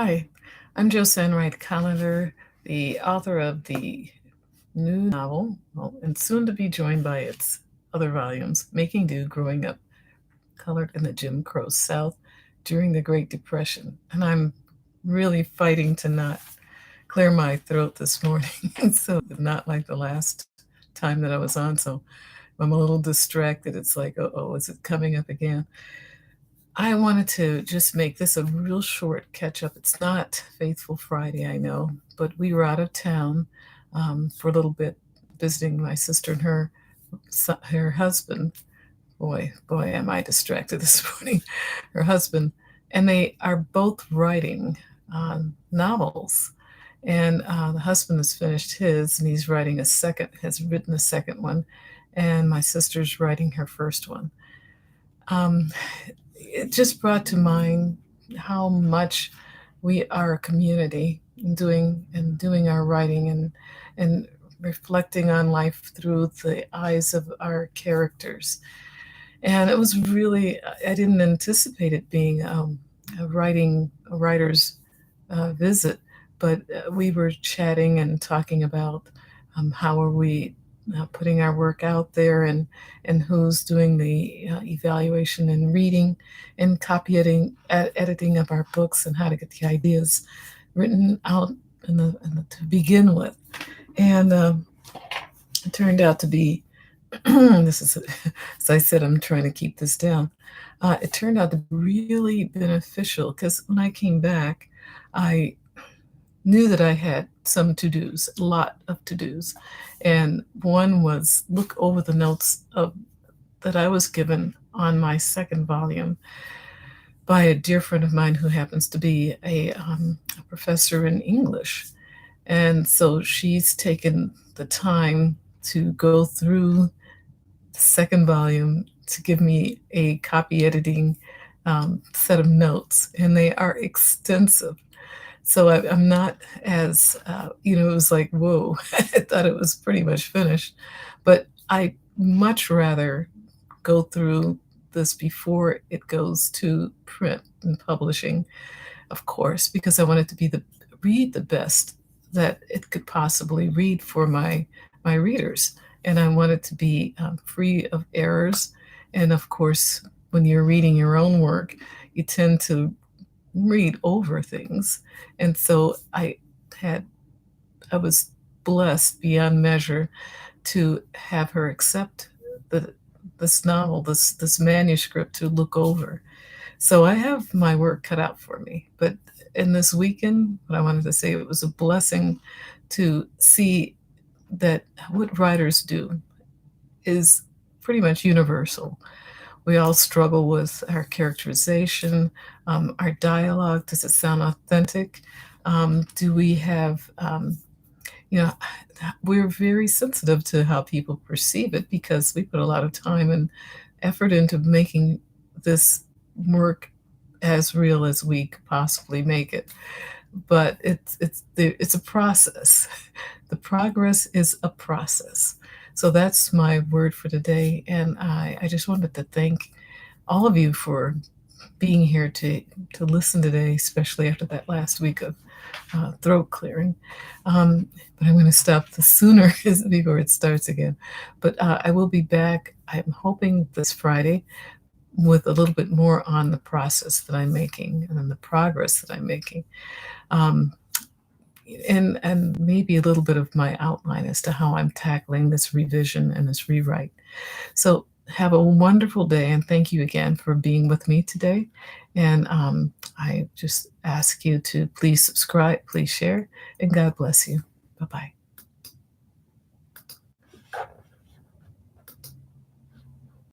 Hi, I'm Josanne Wright Callender, the author of the new novel, well, and soon to be joined by its other volumes, Making Do Growing Up Colored in the Jim Crow South during the Great Depression. And I'm really fighting to not clear my throat this morning. So, not like the last time that I was on. So, I'm a little distracted. It's like, oh, is it coming up again? I wanted to just make this a real short catch up. It's not Faithful Friday, I know, but we were out of town for a little bit visiting my sister and her husband. Boy, am I distracted this morning. Her husband, and they are both writing novels. And the husband has finished his, and has written a second one, and my sister's writing her first one. Um, it just brought to mind how much we are a community doing our writing and reflecting on life through the eyes of our characters. And it was really, I didn't anticipate it being a writer's visit, but we were chatting and talking about how are we putting our work out there, and who's doing the evaluation and reading and editing of our books, and how to get the ideas written out to begin with. And it turned out to be this is, as I said, I'm trying to keep this down. It turned out to be really beneficial because when I came back, I knew that I had some to-dos, a lot of to-dos. And one was look over the notes that I was given on my second volume by a dear friend of mine who happens to be a professor in English. And so she's taken the time to go through the second volume to give me a copy editing set of notes, and they are extensive. So I'm not as, it was like, whoa, I thought it was pretty much finished. But I much rather go through this before it goes to print and publishing, of course, because I want it to read the best that it could possibly read for my readers. And I want it to be free of errors. And of course, when you're reading your own work, you tend to read over things. And so I was blessed beyond measure to have her accept this novel, this manuscript to look over. So I have my work cut out for me. But in this weekend, what I wanted to say, it was a blessing to see that what writers do is pretty much universal. We all struggle with our characterization, our dialogue. Does it sound authentic? Do we have, you know, we're very sensitive to how people perceive it because we put a lot of time and effort into making this work as real as we could possibly make it. But it's a process. The progress is a process. So that's my word for today. And I just wanted to thank all of you for being here to listen today, especially after that last week of throat clearing. But I'm going to stop the sooner before it starts again. But I will be back, I'm hoping, this Friday with a little bit more on the process that I'm making and the progress that I'm making. Um, and maybe a little bit of my outline as to how I'm tackling this revision and this rewrite. So have a wonderful day, and thank you again for being with me today. And I just ask you to please subscribe, please share, and God bless you. Bye-bye.